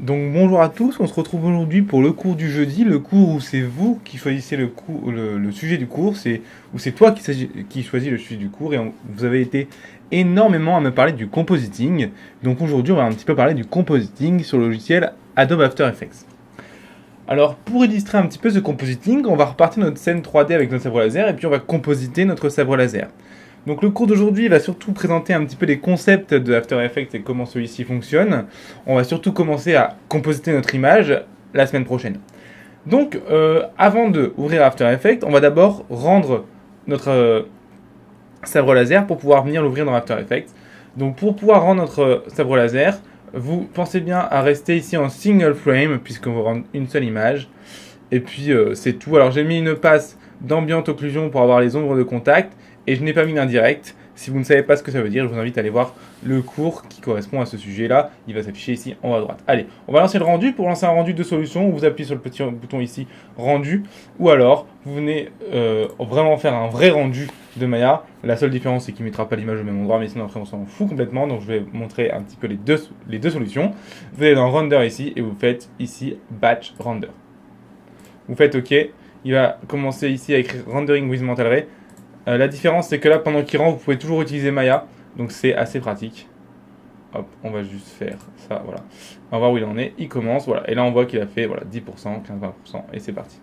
Donc bonjour à tous, on se retrouve aujourd'hui pour le cours du jeudi, le cours où c'est vous qui choisissez le sujet du cours, où c'est toi qui choisis le sujet du cours vous avez été énormément à me parler du compositing. Donc aujourd'hui on va un petit peu parler du compositing sur le logiciel Adobe After Effects. Alors pour illustrer un petit peu ce compositing, on va repartir notre scène 3D avec notre sabre laser et puis on va compositer notre sabre laser. Donc le cours d'aujourd'hui va surtout présenter un petit peu les concepts de After Effects et comment celui-ci fonctionne. On va surtout commencer à compositer notre image la semaine prochaine. Donc avant d'ouvrir After Effects, on va d'abord rendre notre sabre laser pour pouvoir venir l'ouvrir dans After Effects. Donc pour pouvoir rendre notre sabre laser, vous pensez bien à rester ici en single frame puisqu'on va rendre une seule image. Et puis c'est tout. Alors j'ai mis une passe d'ambient occlusion pour avoir les ombres de contact. Et je n'ai pas mis d'indirect. Si vous ne savez pas ce que ça veut dire, je vous invite à aller voir le cours qui correspond à ce sujet-là. Il va s'afficher ici en haut à droite. Allez, on va lancer le rendu. Pour lancer un rendu de solution, vous appuyez sur le petit bouton ici, rendu. Ou alors, vous venez vraiment faire un vrai rendu de Maya. La seule différence, c'est qu'il ne mettra pas l'image au même endroit, mais sinon après on s'en fout complètement. Donc je vais vous montrer un petit peu les deux solutions. Vous allez dans Render ici et vous faites ici Batch Render. Vous faites OK. Il va commencer ici à écrire Rendering with Mental Ray. La différence, c'est que là, pendant qu'il rend, vous pouvez toujours utiliser Maya. Donc, c'est assez pratique. Hop, on va juste faire ça, voilà. On va voir où il en est. Il commence, voilà. Et là, on voit qu'il a fait voilà, 10%, 15-20%. Et c'est parti.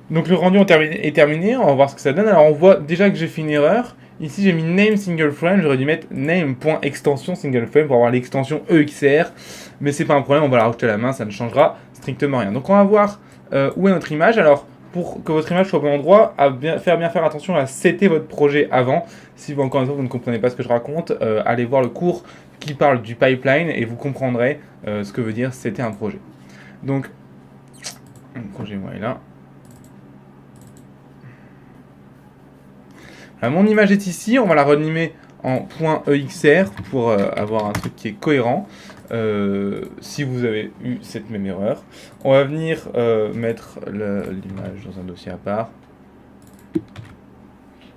Donc, le rendu est terminé. On va voir ce que ça donne. Alors, on voit déjà que j'ai fait une erreur. Ici, j'ai mis name single frame. J'aurais dû mettre name.extension single frame pour avoir l'extension EXR. Mais c'est pas un problème. On va la rajouter à la main. Ça ne changera strictement rien. Donc, on va voir où est notre image. Alors, pour que votre image soit au bon endroit, faire attention à setter votre projet avant. Si vous, encore une fois, vous ne comprenez pas ce que je raconte, allez voir le cours qui parle du pipeline et vous comprendrez ce que veut dire setter un projet. Donc, le projet moi est là. Alors, mon image est ici, on va la renimer en .exr pour avoir un truc qui est cohérent. Si vous avez eu cette même erreur, on va venir mettre l'image dans un dossier à part.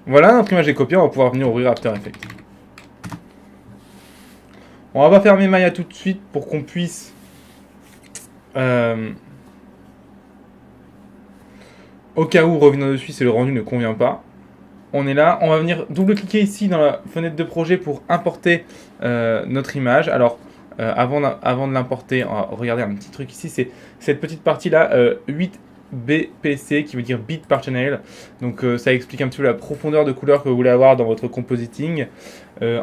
Voilà, notre image est copiée, on va pouvoir venir ouvrir After Effects. On va pas fermer Maya tout de suite pour qu'on puisse au cas où revenir dessus si le rendu ne convient pas. On est là, on va venir double-cliquer ici dans la fenêtre de projet pour importer notre image. Alors, avant de l'importer, on va regarder un petit truc ici, c'est cette petite partie-là, 8bpc, qui veut dire bit par channel. Donc, ça explique un petit peu la profondeur de couleur que vous voulez avoir dans votre compositing.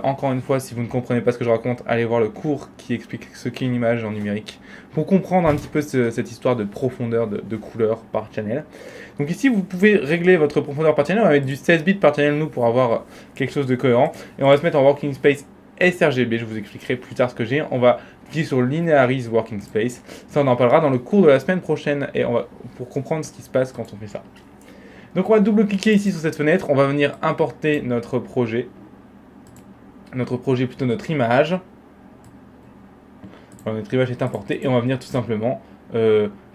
Encore une fois, si vous ne comprenez pas ce que je raconte, allez voir le cours qui explique ce qu'est une image en numérique pour comprendre un petit peu cette histoire de profondeur de couleur par channel. Donc ici, vous pouvez régler votre profondeur par channel. On va mettre du 16 bits par channel, nous, pour avoir quelque chose de cohérent. Et on va se mettre en Working Space sRGB. Je vous expliquerai plus tard ce que j'ai. On va cliquer sur Linearize Working Space. Ça, on en parlera dans le cours de la semaine prochaine et pour comprendre ce qui se passe quand on fait ça. Donc on va double-cliquer ici sur cette fenêtre. On va venir importer notre projet. Notre image. Alors, notre image est importée et on va venir tout simplement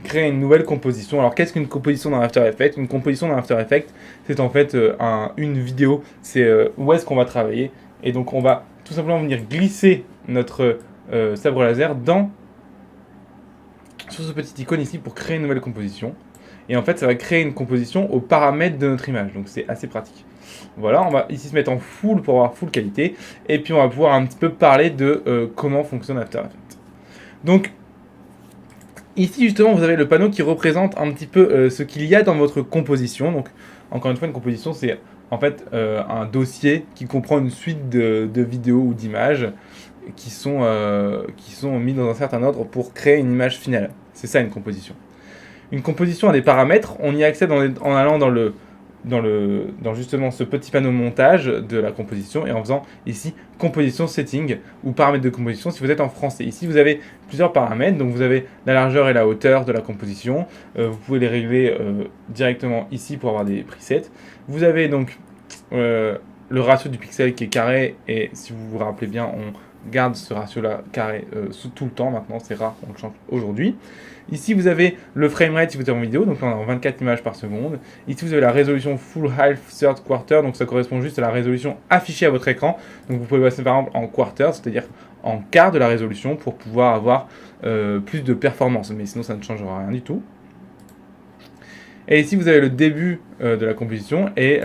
créer une nouvelle composition. Alors qu'est-ce qu'une composition dans After Effects? Une composition dans After Effects, c'est en fait une vidéo, c'est où est-ce qu'on va travailler. Et donc on va tout simplement venir glisser notre sabre laser sur ce petit icône ici pour créer une nouvelle composition. Et en fait ça va créer une composition aux paramètres de notre image, donc c'est assez pratique. Voilà, on va ici se mettre en full pour avoir full qualité. Et puis on va pouvoir un petit peu parler de comment fonctionne After Effects. Donc ici justement vous avez le panneau qui représente un petit peu ce qu'il y a dans votre composition. Donc encore une fois, une composition c'est en fait un dossier qui comprend une suite de vidéos ou d'images qui sont mis dans un certain ordre pour créer une image finale. C'est ça une composition. Une composition a des paramètres, on y accède en allant dans justement ce petit panneau montage de la composition et en faisant ici composition setting ou paramètres de composition si vous êtes en français. Ici vous avez plusieurs paramètres, donc vous avez la largeur et la hauteur de la composition, vous pouvez les régler directement ici pour avoir des presets. Vous avez donc le ratio du pixel qui est carré et si vous vous rappelez bien on garde ce ratio là carré tout le temps, maintenant c'est rare, on le change aujourd'hui. Ici vous avez le framerate si vous êtes en vidéo, donc là on est en 24 images par seconde. Ici vous avez la résolution full half third quarter, donc ça correspond juste à la résolution affichée à votre écran. Donc vous pouvez passer par exemple en quarter, c'est-à-dire en quart de la résolution pour pouvoir avoir plus de performance, mais sinon ça ne changera rien du tout. Et ici vous avez le début de la composition et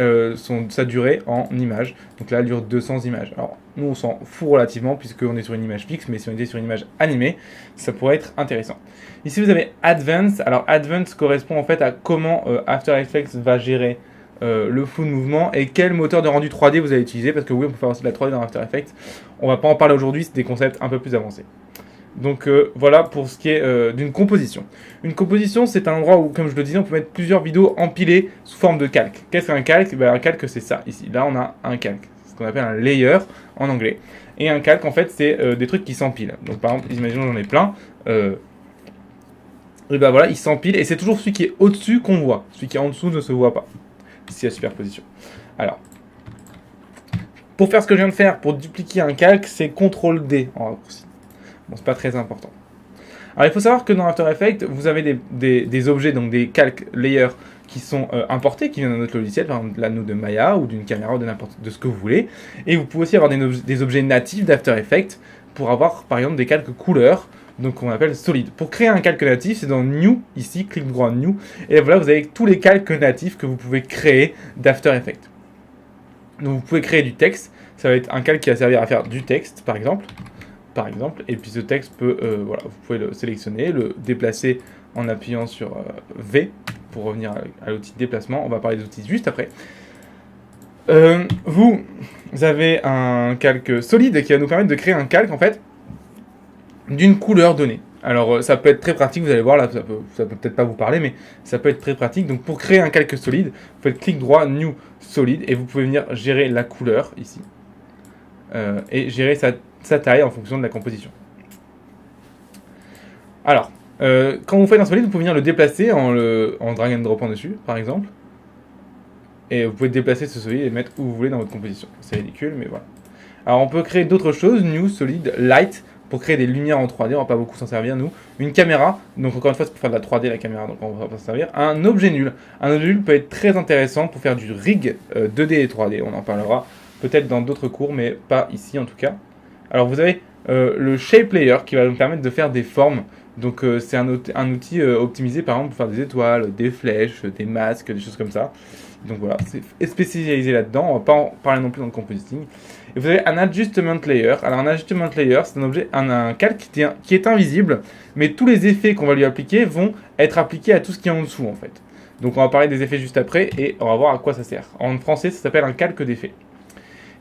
sa durée en images. Donc là elle dure 200 images. Alors nous on s'en fout relativement puisqu'on est sur une image fixe, mais si on était sur une image animée, ça pourrait être intéressant. Ici vous avez Advanced. Alors Advanced correspond en fait à comment After Effects va gérer le flou de mouvement et quel moteur de rendu 3D vous allez utiliser, parce que oui on peut faire aussi de la 3D dans After Effects. On va pas en parler aujourd'hui, c'est des concepts un peu plus avancés. Donc voilà pour ce qui est d'une composition. Une composition, c'est un endroit où, comme je le disais, on peut mettre plusieurs vidéos empilées sous forme de calque. Qu'est-ce qu'un calque? Un calque, c'est ça, ici. Là, on a un calque. C'est ce qu'on appelle un layer en anglais. Et un calque, en fait, c'est des trucs qui s'empilent. Donc par exemple, imaginons j'en ai plein. Et ben voilà, ils s'empilent. Et c'est toujours celui qui est au-dessus qu'on voit. Celui qui est en dessous ne se voit pas. Ici, la superposition. Alors, pour faire ce que je viens de faire, pour dupliquer un calque, c'est CTRL-D en raccourci. Bon, c'est pas très important. Alors il faut savoir que dans After Effects, vous avez des objets, donc des calques layers qui sont importés, qui viennent de notre logiciel, par exemple de l'anneau de Maya ou d'une caméra ou de ce que vous voulez. Et vous pouvez aussi avoir des objets natifs d'After Effects pour avoir par exemple des calques couleurs, donc qu'on appelle solide. Pour créer un calque natif, c'est dans New, ici, clic droit New, et voilà vous avez tous les calques natifs que vous pouvez créer d'After Effects. Donc vous pouvez créer du texte, ça va être un calque qui va servir à faire du texte par exemple, et puis ce texte peut, voilà, vous pouvez le sélectionner, le déplacer en appuyant sur V pour revenir à l'outil de déplacement. On va parler des outils juste après. Vous avez un calque solide qui va nous permettre de créer un calque en fait d'une couleur donnée. Alors ça peut être très pratique, vous allez voir là, ça peut peut-être pas vous parler, mais ça peut être très pratique. Donc pour créer un calque solide, vous faites clic droit New Solid et vous pouvez venir gérer la couleur ici et gérer sa taille en fonction de la composition. Alors, quand vous faites un solide, vous pouvez venir le déplacer en drag and dropant dessus, par exemple. Et vous pouvez déplacer ce solide et le mettre où vous voulez dans votre composition. C'est ridicule, mais voilà. Alors, on peut créer d'autres choses, New, Solid, Light, pour créer des lumières en 3D. On va pas beaucoup s'en servir, nous. Une caméra, donc encore une fois, c'est pour faire de la 3D, la caméra, donc on va pas s'en servir. Un objet nul. Un objet nul peut être très intéressant pour faire du rig 2D et 3D. On en parlera peut-être dans d'autres cours, mais pas ici en tout cas. Alors vous avez le Shape Layer qui va nous permettre de faire des formes. Donc c'est un outil optimisé par exemple pour faire des étoiles, des flèches, des masques, des choses comme ça. Donc voilà, c'est spécialisé là-dedans. On va pas en parler non plus dans le compositing. Et vous avez un Adjustment Layer. Alors un Adjustment Layer, c'est un objet, un calque qui est invisible, mais tous les effets qu'on va lui appliquer vont être appliqués à tout ce qui est en dessous en fait. Donc on va parler des effets juste après et on va voir à quoi ça sert. En français, ça s'appelle un calque d'effets.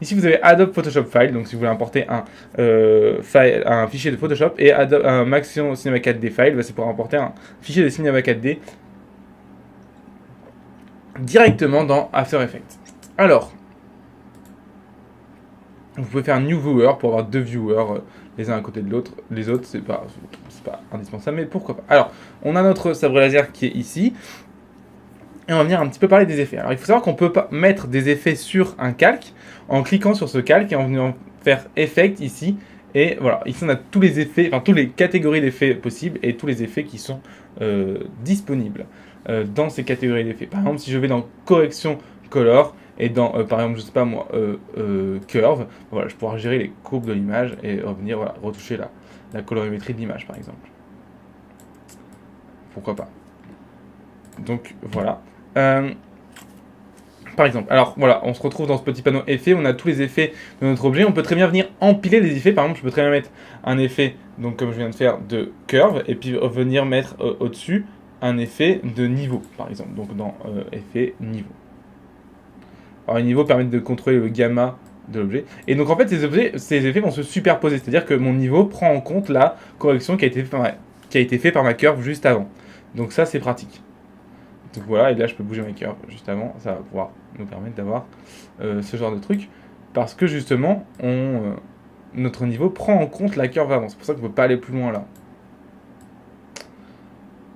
Ici, vous avez Adobe Photoshop File, donc si vous voulez importer un fichier de Photoshop, et un Maximum Cinema 4D File, c'est pour importer un fichier de Cinema 4D directement dans After Effects. Alors, vous pouvez faire un New Viewer pour avoir deux viewers les uns à côté de l'autre. Les autres, c'est pas indispensable, mais pourquoi pas. Alors, on a notre sabre laser qui est ici. Et on va venir un petit peu parler des effets. Alors il faut savoir qu'on peut mettre des effets sur un calque en cliquant sur ce calque et en venant faire Effect ici. Et voilà, ici on a tous les effets, enfin toutes les catégories d'effets possibles et tous les effets qui sont disponibles dans ces catégories d'effets. Par exemple, si je vais dans Correction Color et dans, par exemple, je sais pas moi, Curve, voilà, je pourrai gérer les courbes de l'image et revenir voilà, retoucher la colorimétrie de l'image par exemple. Pourquoi pas. Donc voilà. Par exemple, alors voilà, on se retrouve dans ce petit panneau effet, on a tous les effets de notre objet, on peut très bien venir empiler les effets, par exemple je peux très bien mettre un effet, donc comme je viens de faire, de curve, et puis venir mettre au-dessus un effet de niveau, par exemple, donc dans effet niveau. Alors les niveaux permettent de contrôler le gamma de l'objet, et donc en fait ces effets vont se superposer, c'est-à-dire que mon niveau prend en compte la correction qui a été faite par ma curve juste avant, donc ça c'est pratique. Donc voilà, et là je peux bouger ma curve juste avant, ça va pouvoir nous permettre d'avoir ce genre de truc, parce que justement, notre niveau prend en compte la curve avant, c'est pour ça qu'on ne peut pas aller plus loin là.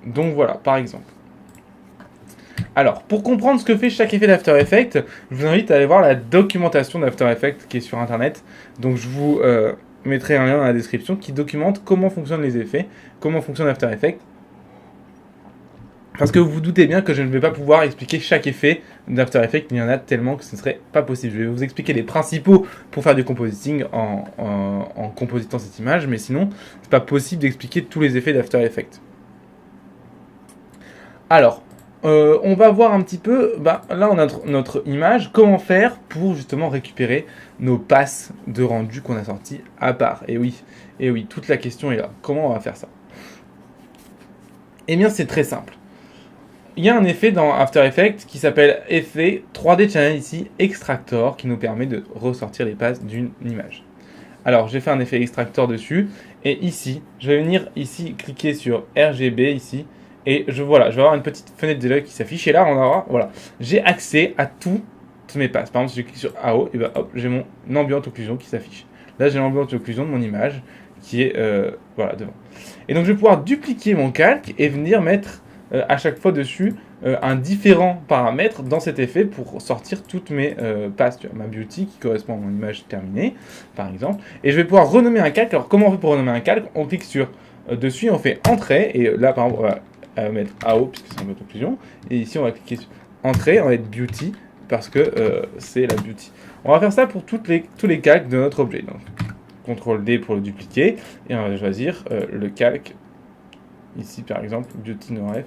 Donc voilà, par exemple. Alors, pour comprendre ce que fait chaque effet d'After Effects, je vous invite à aller voir la documentation d'After Effects qui est sur internet, donc je vous mettrai un lien dans la description qui documente comment fonctionnent les effets, comment fonctionne After Effects, Parce que vous vous doutez bien que je ne vais pas pouvoir expliquer chaque effet d'After Effects, il y en a tellement que ce ne serait pas possible. Je vais vous expliquer les principaux pour faire du compositing en compositant cette image, mais sinon, c'est pas possible d'expliquer tous les effets d'After Effects. Alors, on va voir un petit peu, là on a notre image, comment faire pour justement récupérer nos passes de rendu qu'on a sorties à part. Et oui, toute la question est là. Comment on va faire ça? Eh bien, c'est très simple. Il y a un effet dans After Effects qui s'appelle effet 3D Channel ici, Extractor, qui nous permet de ressortir les passes d'une image. Alors, j'ai fait un effet Extractor dessus, et ici, je vais venir ici, cliquer sur RGB ici, et je vais avoir une petite fenêtre de dialogue qui s'affiche, et là, on aura, voilà, j'ai accès à toutes mes passes. Par exemple, si je clique sur AO, et hop, j'ai mon ambient occlusion qui s'affiche. Là, j'ai l'ambient occlusion de mon image qui est, voilà, devant. Et donc, je vais pouvoir dupliquer mon calque et venir mettre à chaque fois dessus un différent paramètre dans cet effet pour sortir toutes mes passes. Tu vois, ma beauty qui correspond à mon image terminée, par exemple. Et je vais pouvoir renommer un calque. Alors, comment on fait pour renommer un calque? On clique sur dessus, on fait entrée. Et là, par exemple, on va mettre AO puisque c'est en conclusion. Et ici, on va cliquer sur entrée, on va mettre beauty parce que c'est la beauty. On va faire ça pour tous les calques de notre objet. Donc, CTRL D pour le dupliquer. Et on va choisir le calque. Ici, par exemple, beauty no ref.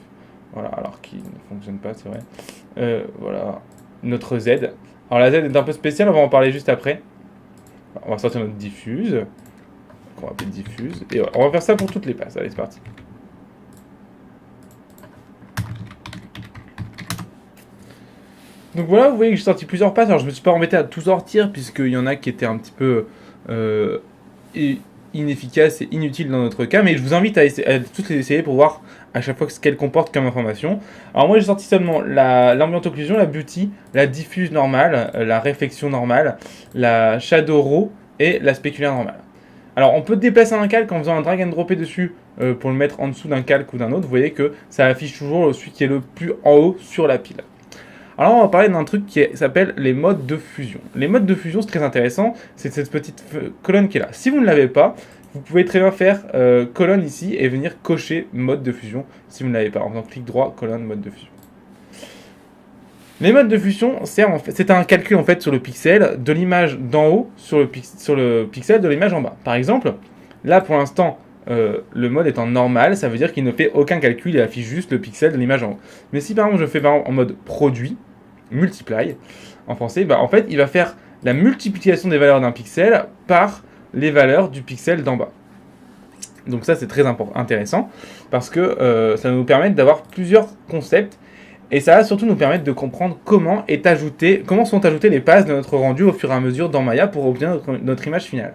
Voilà, alors qui ne fonctionne pas, c'est vrai. Voilà, notre Z. Alors la Z est un peu spéciale, on va en parler juste après. On va sortir notre diffuse. On va appeler diffuse. Et on va faire ça pour toutes les passes. Allez, c'est parti. Donc voilà, vous voyez que j'ai sorti plusieurs passes. Alors je me suis pas embêté à tout sortir, puisqu'il y en a qui étaient un petit peu inefficaces et inutiles dans notre cas. Mais je vous invite à toutes les essayer pour voir à chaque fois ce qu'elle comporte comme information. Alors moi j'ai sorti seulement l'ambient occlusion, la beauty, la diffuse normale, la réflexion normale, la shadow raw et la spéculaire normale. Alors on peut déplacer un calque en faisant un drag and dropper dessus pour le mettre en dessous d'un calque ou d'un autre. Vous voyez que ça affiche toujours celui qui est le plus en haut sur la pile. Alors on va parler d'un truc qui s'appelle les modes de fusion. Les modes de fusion, c'est très intéressant, c'est cette petite colonne qui est là. Si vous ne l'avez pas, vous pouvez très bien faire colonne ici et venir cocher mode de fusion si vous ne l'avez pas. En faisant clic droit, colonne, mode de fusion. Les modes de fusion, c'est un calcul en fait sur le pixel de l'image d'en haut sur le pixel de l'image en bas. Par exemple, là pour l'instant, le mode est en normal, ça veut dire qu'il ne fait aucun calcul, il affiche juste le pixel de l'image en haut. Mais si par exemple je fais en mode produit, multiply, en français, en fait il va faire la multiplication des valeurs d'un pixel par les valeurs du pixel d'en bas. Donc ça c'est très intéressant parce que ça va nous permettre d'avoir plusieurs concepts et ça va surtout nous permettre de comprendre comment sont ajoutées les passes de notre rendu au fur et à mesure dans Maya pour obtenir notre image finale.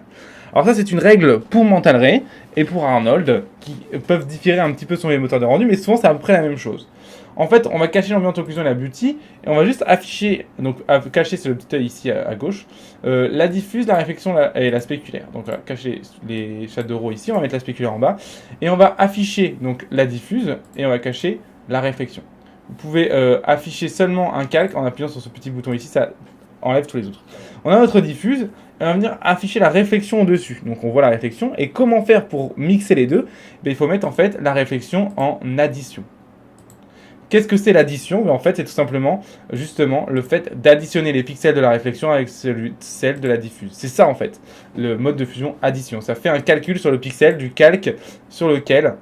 Alors ça c'est une règle pour Mental Ray et pour Arnold qui peuvent différer un petit peu sur les moteurs de rendu mais souvent c'est à peu près la même chose. En fait, on va cacher l'ambient occlusion et la beauty, et on va juste afficher, donc cacher c'est le petit œil ici à gauche, la diffuse, la réflexion et la spéculaire. Donc on va cacher les shadow raw ici, on va mettre la spéculaire en bas, et on va afficher donc la diffuse, et on va cacher la réflexion. Vous pouvez afficher seulement un calque en appuyant sur ce petit bouton ici, ça enlève tous les autres. On a notre diffuse, et on va venir afficher la réflexion au-dessus. Donc on voit la réflexion, et comment faire pour mixer les deux? Il faut mettre en fait la réflexion en addition. Qu'est-ce que c'est l'addition? En fait, c'est tout simplement, justement, le fait d'additionner les pixels de la réflexion avec celle de la diffuse. C'est ça, en fait, le mode de fusion addition. Ça fait un calcul sur le pixel du calque sur lequel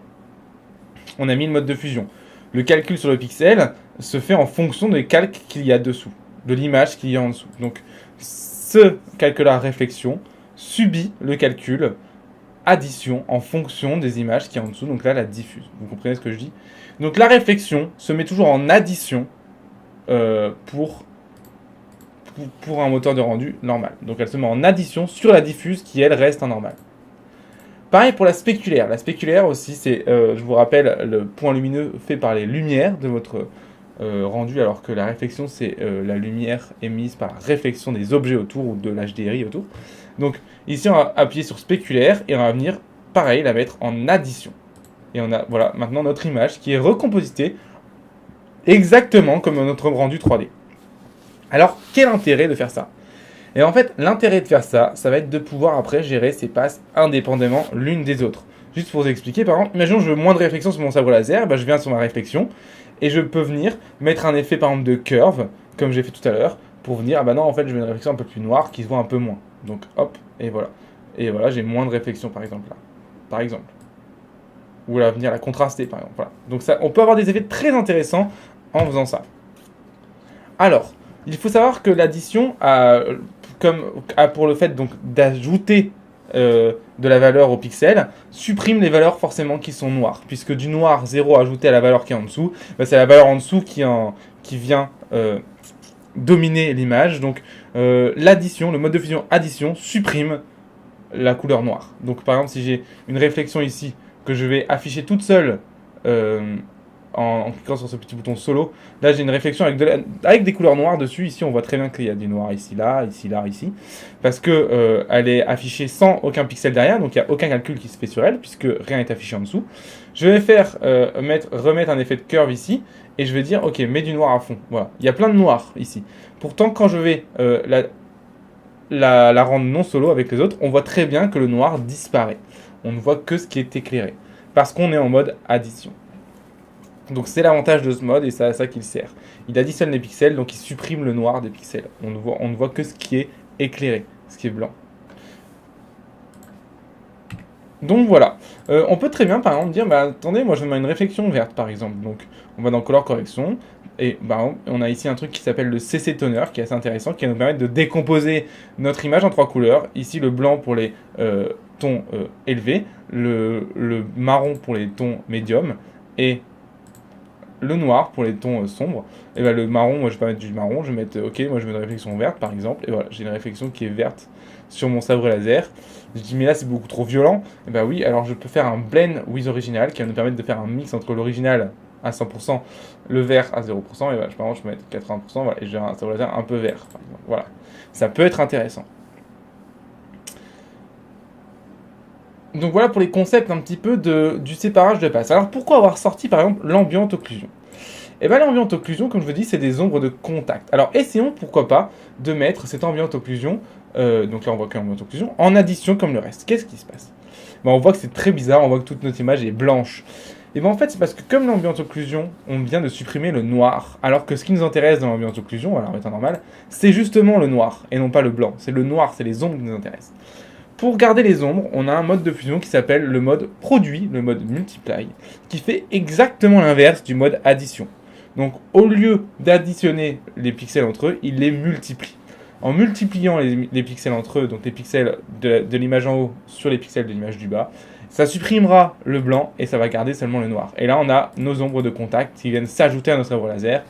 on a mis le mode de fusion. Le calcul sur le pixel se fait en fonction des calques qu'il y a dessous, de l'image qu'il y a en dessous. Donc, ce calcul-là, réflexion, subit le calcul addition en fonction des images qu'il y a en dessous. Donc là, la diffuse. Vous comprenez ce que je dis? Donc la réflexion se met toujours en addition pour un moteur de rendu normal. Donc elle se met en addition sur la diffuse qui, elle, reste en normal. Pareil pour la spéculaire. La spéculaire aussi, c'est, je vous rappelle, le point lumineux fait par les lumières de votre rendu, alors que la réflexion, c'est la lumière émise par réflexion des objets autour ou de l'HDRI autour. Donc ici, on va appuyer sur spéculaire et on va venir, pareil, la mettre en addition. Et on a, voilà, maintenant notre image qui est recompositée exactement comme notre rendu 3D. Alors, quel intérêt de faire ça? Et en fait, l'intérêt de faire ça, ça va être de pouvoir après gérer ces passes indépendamment l'une des autres. Juste pour vous expliquer, par exemple, imaginons que je veux moins de réflexion sur mon sabre laser, je viens sur ma réflexion, Et je peux venir mettre un effet par exemple de curve, comme j'ai fait tout à l'heure, pour venir, ah bah non, en fait, je veux une réflexion un peu plus noire qui se voit un peu moins. Donc hop, et voilà. Et voilà, j'ai moins de réflexion par exemple là. Par exemple. Ou là, venir la contraster par exemple. Voilà. Donc ça, on peut avoir des effets très intéressants en faisant ça. Alors, il faut savoir que l'addition a pour le fait donc d'ajouter de la valeur au pixel, supprime les valeurs forcément qui sont noires. Puisque du noir 0 ajouté à la valeur qui est en dessous, bah, c'est la valeur en dessous qui vient dominer l'image. Donc l'addition, le mode de fusion addition supprime la couleur noire. Donc par exemple si j'ai une réflexion ici que je vais afficher toute seule en cliquant sur ce petit bouton solo, là j'ai une réflexion avec des couleurs noires dessus. Ici on voit très bien qu'il y a du noir ici, là, ici, parce que elle est affichée sans aucun pixel derrière, donc il n'y a aucun calcul qui se fait sur elle puisque rien n'est affiché en dessous. Je vais faire remettre un effet de curve ici et je vais dire ok, mets du noir à fond. Voilà, il y a plein de noir ici. Pourtant quand je vais la rendre non solo avec les autres, on voit très bien que le noir disparaît. On ne voit que ce qui est éclairé parce qu'on est en mode addition. Donc c'est l'avantage de ce mode et c'est à ça qu'il sert. Il additionne les pixels, donc il supprime le noir des pixels. On ne voit que ce qui est éclairé, ce qui est blanc. Donc voilà. On peut très bien par exemple dire, bah, attendez, moi je mets une réflexion verte par exemple. Donc on va dans Color Correction et bah, on a ici un truc qui s'appelle le CC Toner qui est assez intéressant, qui va nous permettre de décomposer notre image en 3 couleurs. Ici le blanc pour les tons élevés, le marron pour les tons médiums et le noir pour les tons sombres. Et bah, le marron, moi je vais pas mettre du marron, je vais mettre ok, moi je veux une réflexion verte par exemple, et voilà, j'ai une réflexion qui est verte sur mon sabre laser. Je dis mais là c'est beaucoup trop violent, et bah oui, alors je peux faire un blend with original qui va nous permettre de faire un mix entre l'original à 100%, le vert à 0%, et voilà, par exemple je peux mettre 80%, voilà, et j'ai un sabre laser un peu vert, par exemple. Voilà, ça peut être intéressant. Donc voilà pour les concepts un petit peu du séparage de passe. Alors pourquoi avoir sorti par exemple l'ambient occlusion? Et bien l'ambient occlusion, comme je vous dis, c'est des ombres de contact. Alors essayons pourquoi pas de mettre cette ambient occlusion, donc là on voit que l'ambient occlusion, en addition comme le reste. Qu'est-ce qui se passe? On voit que c'est très bizarre, on voit que toute notre image est blanche. Et bien en fait c'est parce que comme l'ambient occlusion, on vient de supprimer le noir, alors que ce qui nous intéresse dans l'ambient occlusion, alors en étant normal, c'est justement le noir, et non pas le blanc. C'est le noir, c'est les ombres qui nous intéressent. Pour garder les ombres, on a un mode de fusion qui s'appelle le mode produit, le mode multiply, qui fait exactement l'inverse du mode addition. Donc au lieu d'additionner les pixels entre eux, il les multiplie. En multipliant les pixels entre eux, donc les pixels de l'image en haut sur les pixels de l'image du bas, ça supprimera le blanc et ça va garder seulement le noir. Et là on a nos ombres de contact qui viennent s'ajouter à notre sabre laser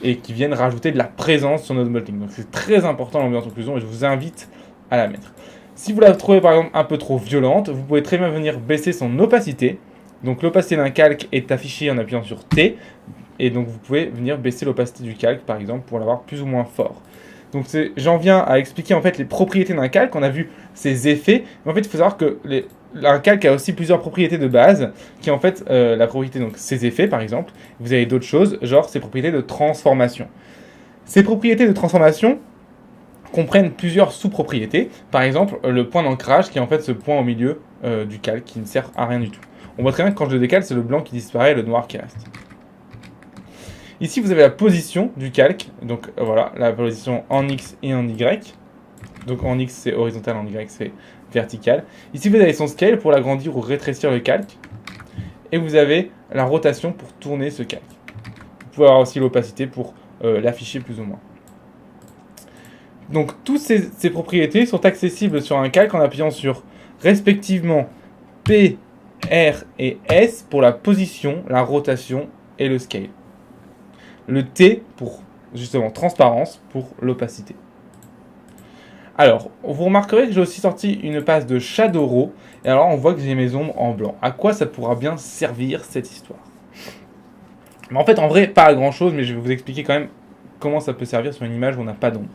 et qui viennent rajouter de la présence sur notre modeling. Donc c'est très important l'ambiance occlusion et je vous invite à la mettre. Si vous la trouvez par exemple un peu trop violente, vous pouvez très bien venir baisser son opacité. Donc l'opacité d'un calque est affichée en appuyant sur T. Et donc vous pouvez venir baisser l'opacité du calque par exemple pour l'avoir plus ou moins fort. Donc j'en viens à expliquer en fait les propriétés d'un calque. On a vu ses effets. Mais en fait il faut savoir que un calque a aussi plusieurs propriétés de base. Qui est en fait la propriété, donc ses effets par exemple. Vous avez d'autres choses, genre ses propriétés de transformation. Ces propriétés de transformation comprennent plusieurs sous-propriétés. Par exemple, le point d'ancrage qui est en fait ce point au milieu du calque qui ne sert à rien du tout. On voit très bien que quand je le décale, c'est le blanc qui disparaît et le noir qui reste. Ici, vous avez la position du calque. Donc voilà, la position en X et en Y. Donc en X, c'est horizontal, en Y, c'est vertical. Ici, vous avez son scale pour l'agrandir ou rétrécir le calque. Et vous avez la rotation pour tourner ce calque. Vous pouvez avoir aussi l'opacité pour l'afficher plus ou moins. Donc toutes ces propriétés sont accessibles sur un calque en appuyant sur respectivement P, R et S pour la position, la rotation et le scale. Le T pour justement transparence pour l'opacité. Alors, vous remarquerez que j'ai aussi sorti une passe de Shadow Raw. Et alors on voit que j'ai mes ombres en blanc. À quoi ça pourra bien servir cette histoire? Mais en fait en vrai pas à grand chose, mais je vais vous expliquer quand même comment ça peut servir sur une image où on n'a pas d'ombre.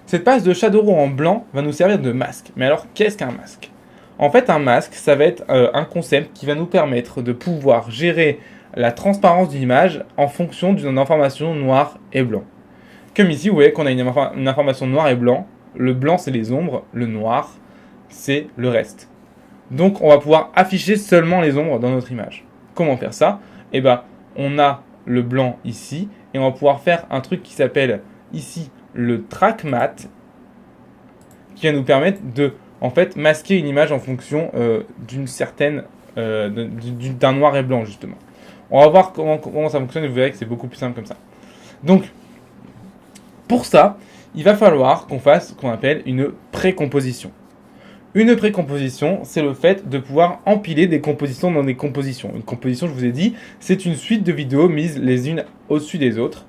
Cette passe de Shadow Raw en blanc va nous servir de masque. Mais alors, qu'est-ce qu'un masque? En fait, un masque, ça va être un concept qui va nous permettre de pouvoir gérer la transparence d'une image en fonction d'une information noire et blanc. Comme ici, vous voyez qu'on a une information noir et blanc. Le blanc, c'est les ombres. Le noir, c'est le reste. Donc, on va pouvoir afficher seulement les ombres dans notre image. Comment faire ça? Eh bien, on a le blanc ici, et on va pouvoir faire un truc qui s'appelle ici le track matte, qui va nous permettre de en fait masquer une image en fonction d'une certaine d'un noir et blanc justement. On va voir comment ça fonctionne et vous verrez que c'est beaucoup plus simple comme ça. Donc pour ça, il va falloir qu'on fasse ce qu'on appelle une précomposition. Une précomposition, c'est le fait de pouvoir empiler des compositions dans des compositions. Une composition, je vous ai dit, c'est une suite de vidéos mises les unes au-dessus des autres,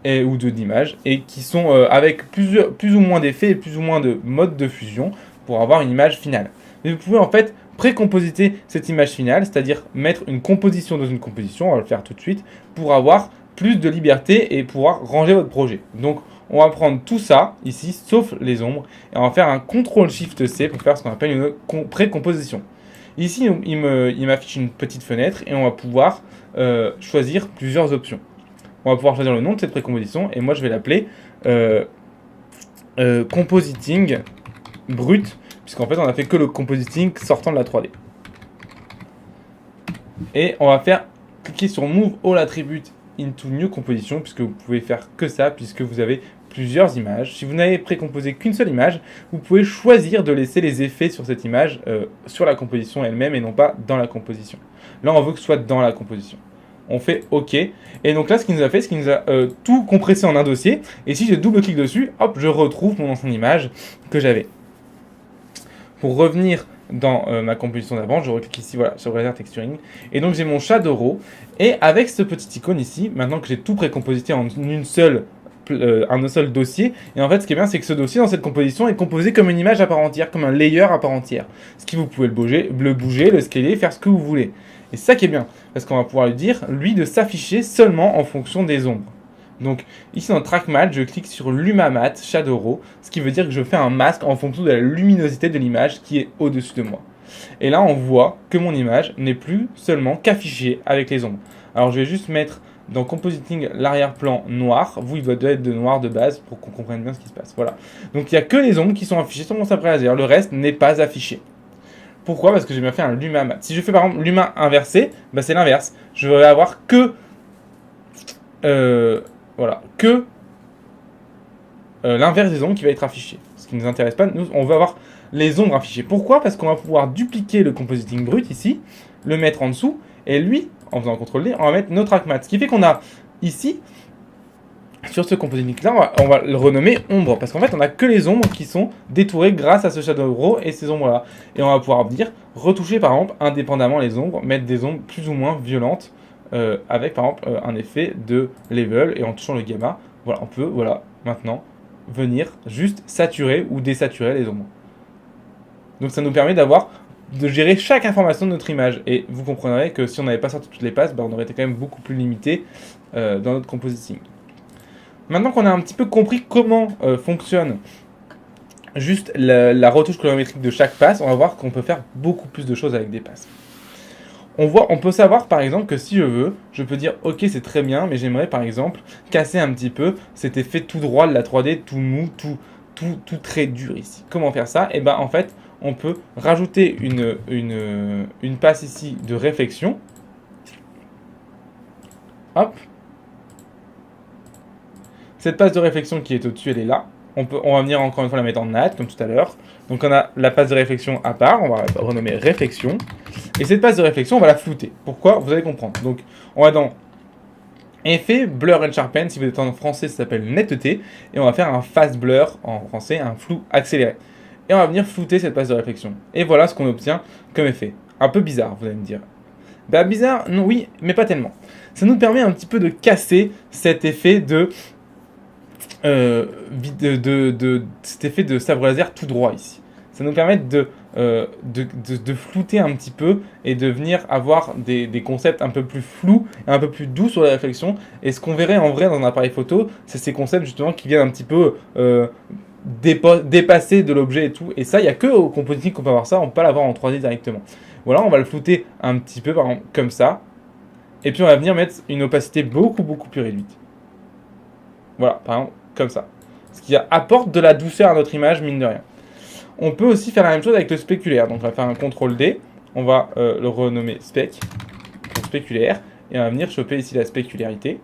ou d'images, et qui sont avec plus ou moins d'effets et plus ou moins de modes de fusion pour avoir une image finale. Mais vous pouvez en fait précompositer cette image finale, c'est-à-dire mettre une composition dans une composition, on va le faire tout de suite, pour avoir plus de liberté et pouvoir ranger votre projet. Donc on va prendre tout ça ici, sauf les ombres, et on va faire un CTRL-SHIFT-C pour faire ce qu'on appelle une précomposition. Ici, il m'affiche une petite fenêtre et on va pouvoir choisir plusieurs options. On va pouvoir choisir le nom de cette précomposition et moi je vais l'appeler compositing brut, puisqu'en fait on a fait que le compositing sortant de la 3D. Et on va faire cliquer sur Move All Attributes into New Composition, puisque vous pouvez faire que ça, puisque vous avez plusieurs images. Si vous n'avez précomposé qu'une seule image, vous pouvez choisir de laisser les effets sur cette image sur la composition elle-même et non pas dans la composition. Là, on veut que ce soit dans la composition. On fait OK. Et donc là, ce qu'il nous a fait, c'est qu'il nous a tout compressé en un dossier. Et si je double-clique dessus, hop, je retrouve mon ancienne image que j'avais. Pour revenir dans ma composition d'avant, je reclique ici, voilà, sur Laser Texturing. Et donc j'ai mon Shadow Raw. Et avec ce petit icône ici, maintenant que j'ai tout précomposité en un seul dossier, et en fait ce qui est bien, c'est que ce dossier dans cette composition est composé comme une image à part entière, comme un layer à part entière. Ce qui vous pouvez le bouger, le scaler, faire ce que vous voulez. Et c'est ça qui est bien, parce qu'on va pouvoir lui dire, lui, de s'afficher seulement en fonction des ombres. Donc ici dans Track Matte, je clique sur Luma Matte Shadow Raw, ce qui veut dire que je fais un masque en fonction de la luminosité de l'image qui est au-dessus de moi. Et là on voit que mon image n'est plus seulement qu'affichée avec les ombres. Alors je vais juste mettre dans Compositing l'arrière-plan noir, vous il doit être de noir de base pour qu'on comprenne bien ce qui se passe. Voilà. Donc il n'y a que les ombres qui sont affichées sur mon sabre laser, le reste n'est pas affiché. Pourquoi? Parce que j'ai bien fait un Luma Matte. Si je fais par exemple Luma inversé, bah c'est l'inverse. Je vais avoir que voilà, que l'inverse des ombres qui va être affiché. Ce qui ne nous intéresse pas, nous on veut avoir les ombres affichées. Pourquoi? Parce qu'on va pouvoir dupliquer le compositing brut ici, le mettre en dessous, et lui, en faisant un CTRL-D, on va mettre nos track matte. Ce qui fait qu'on a ici, sur ce compositing là, on va le renommer ombre, parce qu'en fait on a que les ombres qui sont détourées grâce à ce Shadow Raw et ces ombres là. Et on va pouvoir venir retoucher par exemple indépendamment les ombres, mettre des ombres plus ou moins violentes, avec par exemple un effet de level, et en touchant le gamma, voilà, on peut maintenant venir juste saturer ou désaturer les ombres. Donc ça nous permet de gérer chaque information de notre image, et vous comprendrez que si on n'avait pas sorti toutes les passes, on aurait été quand même beaucoup plus limité dans notre compositing. Maintenant qu'on a un petit peu compris comment fonctionne juste la retouche colorimétrique de chaque passe, on va voir qu'on peut faire beaucoup plus de choses avec des passes. On peut savoir par exemple que si je veux, je peux dire ok c'est très bien, mais j'aimerais par exemple casser un petit peu cet effet tout droit de la 3D, tout mou, tout très dur ici. Comment faire ça? Et ben en fait on peut rajouter une passe ici de réflexion. Hop. Cette passe de réflexion qui est au-dessus, elle est là. On va venir encore une fois la mettre en natte, comme tout à l'heure. Donc on a la passe de réflexion à part, on va renommer réflexion. Et cette passe de réflexion, on va la flouter. Pourquoi? Vous allez comprendre. Donc on va dans Effet, Blur and Sharpen, si vous êtes en français, ça s'appelle netteté. Et on va faire un fast blur, en français, un flou accéléré. Et on va venir flouter cette passe de réflexion. Et voilà ce qu'on obtient comme effet. Un peu bizarre, vous allez me dire. Bah bizarre, non, oui, mais pas tellement. Ça nous permet un petit peu de casser cet effet cet effet de sabre laser tout droit ici. Ça nous permet de flouter un petit peu et de venir avoir des concepts un peu plus flous et un peu plus doux sur la réflexion. Et ce qu'on verrait en vrai dans un appareil photo, c'est ces concepts justement qui viennent un petit peu dépasser de l'objet et tout. Et ça, il n'y a que au compositing qu'on peut avoir ça, on peut pas l'avoir en 3D directement. Voilà, on va le flouter un petit peu par exemple comme ça. Et puis on va venir mettre une opacité beaucoup plus réduite. Voilà, par exemple comme ça. Ce qui apporte de la douceur à notre image, mine de rien. On peut aussi faire la même chose avec le spéculaire. Donc on va faire un CTRL-D, on va le renommer spec, pour spéculaire. et on va venir choper ici la spécularité.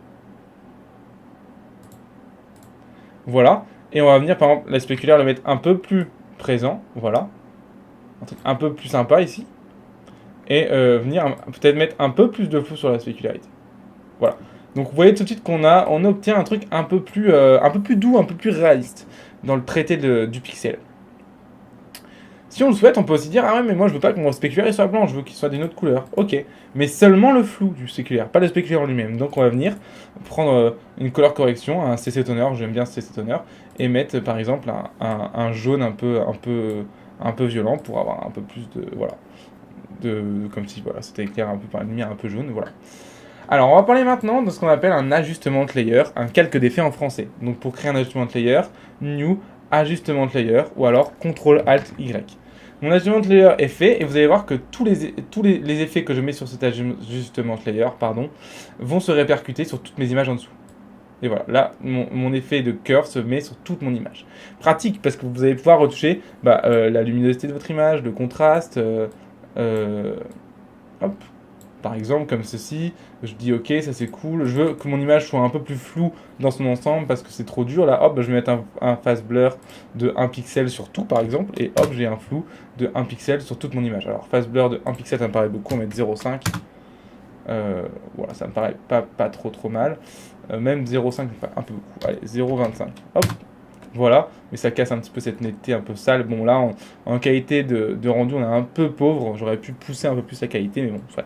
Voilà, et on va venir par exemple la spéculaire le mettre un peu plus présent, voilà, un truc un peu plus sympa ici, et venir peut-être mettre un peu plus de flou sur la spécularité. Voilà. Donc vous voyez tout de suite on obtient un truc un peu plus doux, un peu plus réaliste dans le traité du pixel. Si on le souhaite, on peut aussi dire ah ouais mais moi je veux pas que mon spéculaire soit blanc, je veux qu'il soit d'une autre couleur. Ok, mais seulement le flou du spéculaire, pas le spéculaire en lui-même. Donc on va venir prendre une couleur correction, un CC toner, j'aime bien ce CC toner, et mettre par exemple un jaune un peu violent pour avoir un peu plus de voilà comme si voilà c'était éclairé un peu par une lumière un peu jaune, voilà. Alors, on va parler maintenant de ce qu'on appelle un ajustement de layer, un calque d'effet en français. Donc, pour créer un ajustement de layer, new, ajustement de layer, ou alors CTRL-ALT-Y. Mon ajustement de layer est fait, et vous allez voir que tous les effets que je mets sur cet ajustement de layer, vont se répercuter sur toutes mes images en dessous. Et voilà, là, mon effet de curve se met sur toute mon image. Pratique, parce que vous allez pouvoir retoucher la luminosité de votre image, le contraste, hop, par exemple comme ceci, je dis ok ça c'est cool, je veux que mon image soit un peu plus floue dans son ensemble parce que c'est trop dur, là hop je vais mettre un phase blur de 1 pixel sur tout par exemple, et hop j'ai un flou de 1 pixel sur toute mon image. Alors phase blur de 1 pixel ça me paraît beaucoup, on va mettre 0,5, voilà ça me paraît pas trop mal, même 0,5 un peu beaucoup, allez 0,25, hop. Voilà, mais ça casse un petit peu cette netteté un peu sale. Bon là, en qualité de rendu, on est un peu pauvre. J'aurais pu pousser un peu plus la qualité, mais bon, soit.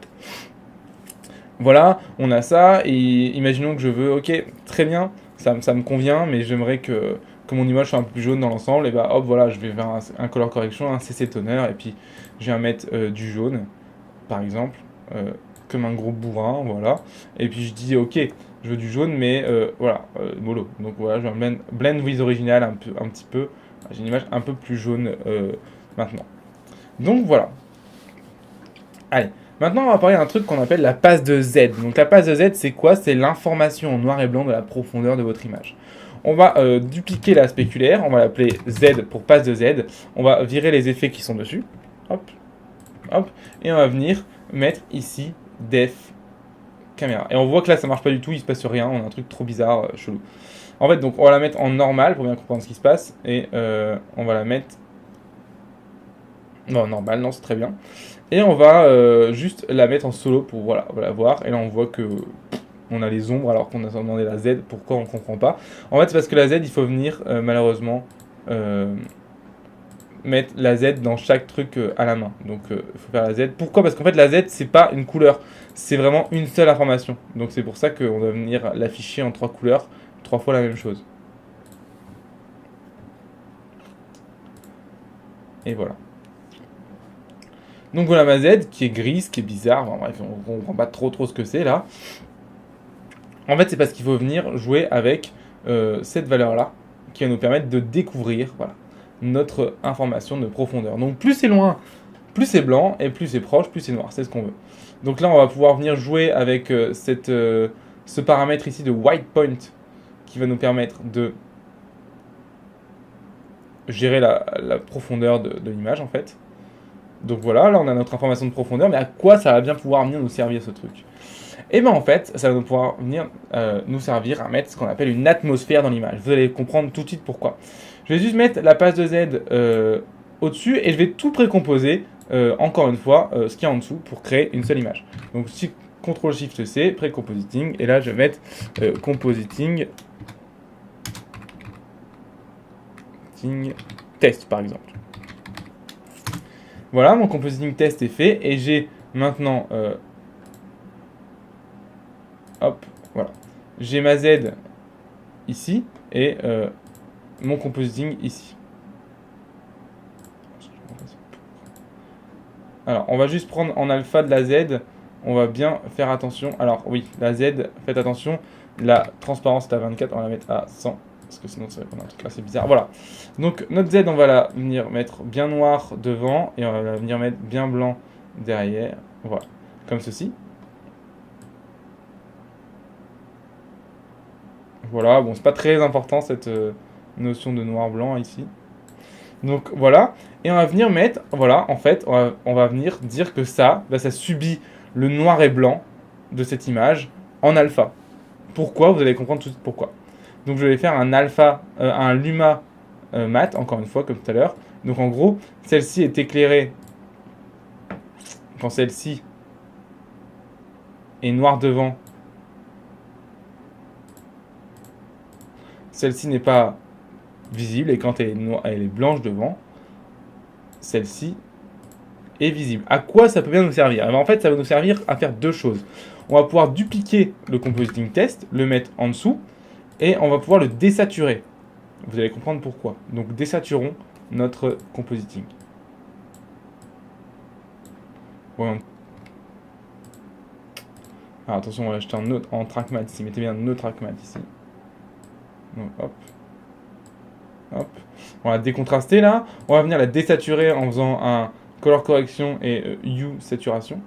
Voilà, on a ça, et imaginons que je veux, ok, très bien, ça me convient, mais j'aimerais que mon image soit un peu plus jaune dans l'ensemble, et bah hop, voilà, je vais vers un color correction, un CC toner, et puis je vais mettre du jaune, par exemple, comme un gros bourrin, voilà, et puis je dis, ok, je veux du jaune, mais voilà, mollo, donc voilà, je vais un blend with original un petit peu, j'ai une image un peu plus jaune maintenant. Donc voilà. Allez. Maintenant, on va parler d'un truc qu'on appelle la passe de Z. Donc la passe de Z, c'est quoi? C'est l'information en noir et blanc de la profondeur de votre image. On va dupliquer la spéculaire, on va l'appeler Z pour passe de Z. On va virer les effets qui sont dessus. Hop, hop. Et on va venir mettre ici def caméra. Et on voit que là, ça marche pas du tout, il se passe rien, on a un truc trop bizarre, chelou. En fait, donc on va la mettre en normal pour bien comprendre ce qui se passe. Et on va la mettre... Non, normal, non, c'est très bien. Et on va juste la mettre en solo pour voilà, on va la voir. Et là, on voit que on a les ombres alors qu'on a demandé la Z. Pourquoi on comprend pas? En fait, c'est parce que la Z, il faut venir malheureusement mettre la Z dans chaque truc à la main. Donc, il faut faire la Z. Pourquoi? Parce qu'en fait, la Z, c'est pas une couleur. C'est vraiment une seule information. Donc, c'est pour ça qu'on doit venir l'afficher en 3 couleurs, 3 fois la même chose. Et voilà. Donc voilà ma Z qui est grise, qui est bizarre. Bon, bref, on comprend pas trop ce que c'est là. En fait, c'est parce qu'il faut venir jouer avec cette valeur-là qui va nous permettre de découvrir voilà, notre information de profondeur. Donc plus c'est loin, plus c'est blanc, et plus c'est proche, plus c'est noir. C'est ce qu'on veut. Donc là, on va pouvoir venir jouer avec ce paramètre ici de white point qui va nous permettre de gérer la profondeur de l'image en fait. Donc voilà, là on a notre information de profondeur, mais à quoi ça va bien pouvoir venir nous servir ce truc? Et bien en fait, ça va pouvoir venir nous servir à mettre ce qu'on appelle une atmosphère dans l'image. Vous allez comprendre tout de suite pourquoi. Je vais juste mettre la passe de Z au-dessus et je vais tout précomposer, encore une fois, ce qu'il y a en dessous pour créer une seule image. Donc si CTRL-SHIFT-C, précompositing, et là je vais mettre compositing test par exemple. Voilà, mon compositing test est fait et j'ai maintenant, hop, voilà, j'ai ma Z ici et mon compositing ici. Alors, on va juste prendre en alpha de la Z, on va bien faire attention. Alors oui, la Z, faites attention, la transparence est à 24, on va la mettre à 100. Parce que sinon ça va prendre un truc assez bizarre. Voilà. Donc notre Z, on va la venir mettre bien noir devant et on va la venir mettre bien blanc derrière. Voilà. Comme ceci. Voilà. Bon, c'est pas très important cette notion de noir-blanc ici. Donc voilà. Et on va venir mettre, voilà, en fait, on va venir dire que ça subit le noir et blanc de cette image en alpha. Pourquoi? Vous allez comprendre tout de suite pourquoi. Donc je vais faire un alpha, un luma mat, encore une fois, comme tout à l'heure. Donc en gros, celle-ci est éclairée quand celle-ci est noire devant. Celle-ci n'est pas visible, et quand elle est blanche devant, celle-ci est visible. À quoi ça peut bien nous servir? En fait, ça va nous servir à faire deux choses. On va pouvoir dupliquer le compositing test, le mettre en dessous, et on va pouvoir le désaturer. Vous allez comprendre pourquoi. Donc désaturons notre compositing. Voyons. Alors attention, on va acheter en trackmat ici. Mettez bien no trackmat ici. Donc hop. Hop. On va décontraster là. On va venir la désaturer en faisant un color correction et hue saturation.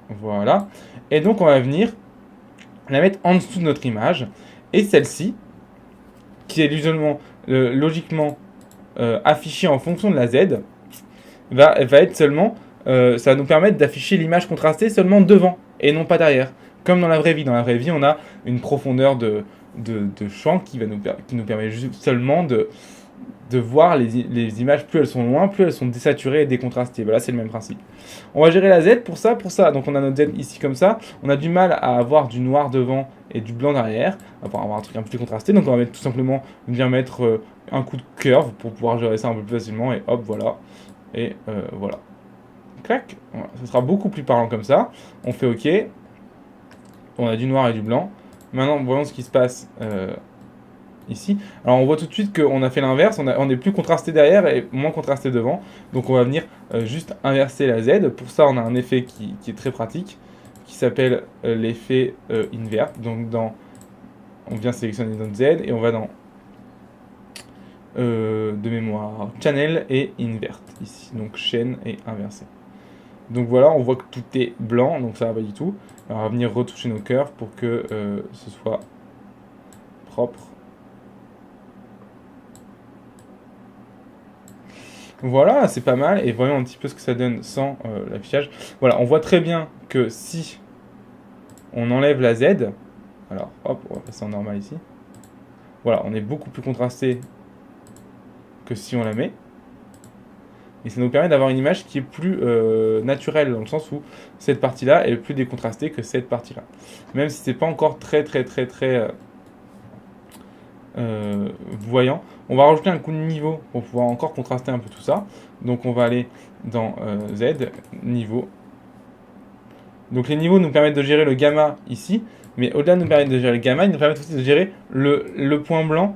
Voilà. Et donc on va venir la mettre en dessous de notre image. Et celle-ci, qui est logiquement affichée en fonction de la Z, va être seulement... ça va nous permettre d'afficher l'image contrastée seulement devant et non pas derrière. Comme dans la vraie vie. Dans la vraie vie, on a une profondeur de champ qui nous permet juste seulement de voir les images. Plus elles sont loin, plus elles sont désaturées et décontrastées. Voilà, c'est le même principe. On va gérer la Z pour ça. Donc on a notre Z ici comme ça. On a du mal à avoir du noir devant et du blanc derrière. On va avoir un truc un peu plus contrasté. Donc on va tout simplement venir mettre un coup de curve pour pouvoir gérer ça un peu plus facilement. Et hop, voilà. Et voilà. Clac. Voilà. Ça sera beaucoup plus parlant comme ça. On fait OK. On a du noir et du blanc. Maintenant, voyons ce qui se passe ici. Alors, on voit tout de suite qu'on a fait l'inverse. On est plus contrasté derrière et moins contrasté devant. Donc, on va venir juste inverser la Z. Pour ça, on a un effet qui est très pratique, qui s'appelle l'effet invert. Donc, on vient sélectionner notre Z et on va dans de mémoire channel et invert ici. Donc, chaîne et inversé. Donc voilà, on voit que tout est blanc, donc ça va pas du tout. Alors on va venir retoucher nos curves pour que ce soit propre. Voilà, c'est pas mal. Et voyons un petit peu ce que ça donne sans l'affichage. Voilà, on voit très bien que si on enlève la Z, alors hop, on va passer en normal ici. Voilà, on est beaucoup plus contrasté que si on la met. Et ça nous permet d'avoir une image qui est plus naturelle, dans le sens où cette partie-là est plus décontrastée que cette partie-là. Même si c'est pas encore très voyant. On va rajouter un coup de niveau pour pouvoir encore contraster un peu tout ça. Donc on va aller dans Z, niveau. Donc les niveaux nous permettent de gérer le gamma ici, mais au-delà de nous permettre de gérer le gamma, ils nous permettent aussi de gérer le point blanc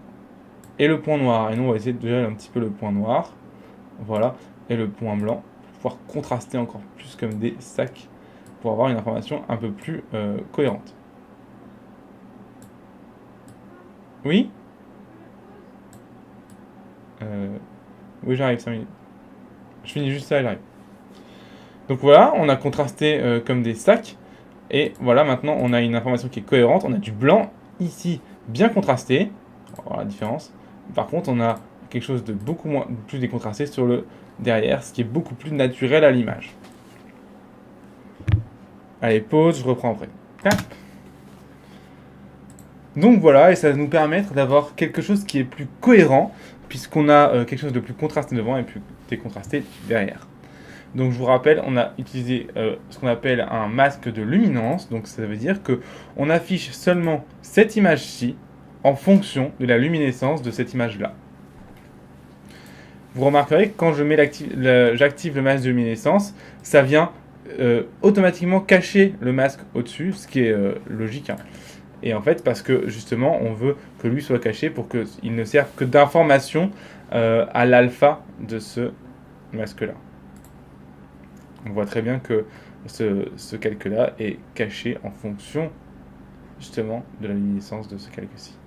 et le point noir. Et nous on va essayer de gérer un petit peu le point noir. Voilà. Et le point blanc, pour pouvoir contraster encore plus comme des sacs, pour avoir une information un peu plus cohérente. Oui Oui, j'arrive, 5 minutes. Je finis juste ça et j'arrive. Donc voilà, on a contrasté comme des sacs, et voilà, maintenant on a une information qui est cohérente. On a du blanc ici, bien contrasté, on va voir la différence. Par contre, on a quelque chose de beaucoup plus décontrasté sur le derrière, ce qui est beaucoup plus naturel à l'image. Allez, pause, je reprends après. Donc voilà, et ça va nous permettre d'avoir quelque chose qui est plus cohérent, puisqu'on a quelque chose de plus contrasté devant et plus décontrasté derrière. Donc je vous rappelle, on a utilisé ce qu'on appelle un masque de luminance, donc ça veut dire qu'on affiche seulement cette image-ci en fonction de la luminescence de cette image-là. Vous remarquerez que quand j'active le masque de luminescence, ça vient automatiquement cacher le masque au-dessus, ce qui est logique. Hein. Et en fait, parce que justement, on veut que lui soit caché pour qu'il ne serve que d'information à l'alpha de ce masque-là. On voit très bien que ce calque-là est caché en fonction justement de la luminescence de ce calque-ci.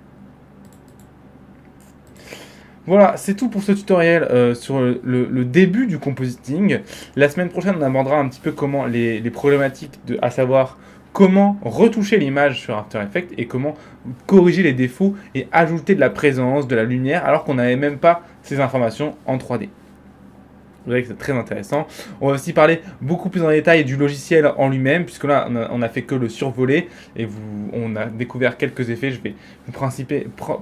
Voilà, c'est tout pour ce tutoriel sur le début du compositing. La semaine prochaine, on abordera un petit peu comment les problématiques, à savoir comment retoucher l'image sur After Effects et comment corriger les défauts et ajouter de la présence, de la lumière, alors qu'on n'avait même pas ces informations en 3D. Vous verrez que c'est très intéressant. On va aussi parler beaucoup plus en détail du logiciel en lui-même, puisque là, on a fait que le survoler, et on a découvert quelques effets. Je vais vous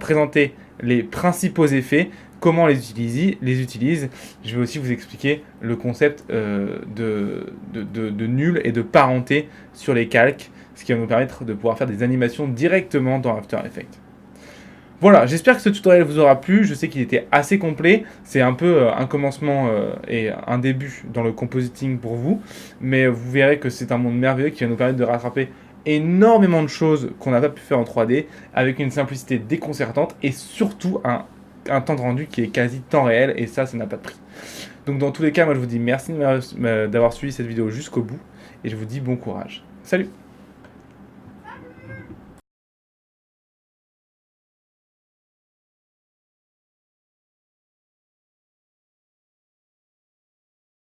présenter les principaux effets, comment les utilise. Je vais aussi vous expliquer le concept de nul et de parenté sur les calques, ce qui va nous permettre de pouvoir faire des animations directement dans After Effects. Voilà, j'espère que ce tutoriel vous aura plu. Je sais qu'il était assez complet. C'est un peu un commencement et un début dans le compositing pour vous. Mais vous verrez que c'est un monde merveilleux qui va nous permettre de rattraper énormément de choses qu'on n'a pas pu faire en 3D avec une simplicité déconcertante et surtout un temps de rendu qui est quasi temps réel. Et ça n'a pas de prix. Donc dans tous les cas, moi je vous dis merci d'avoir suivi cette vidéo jusqu'au bout et je vous dis bon courage. Salut!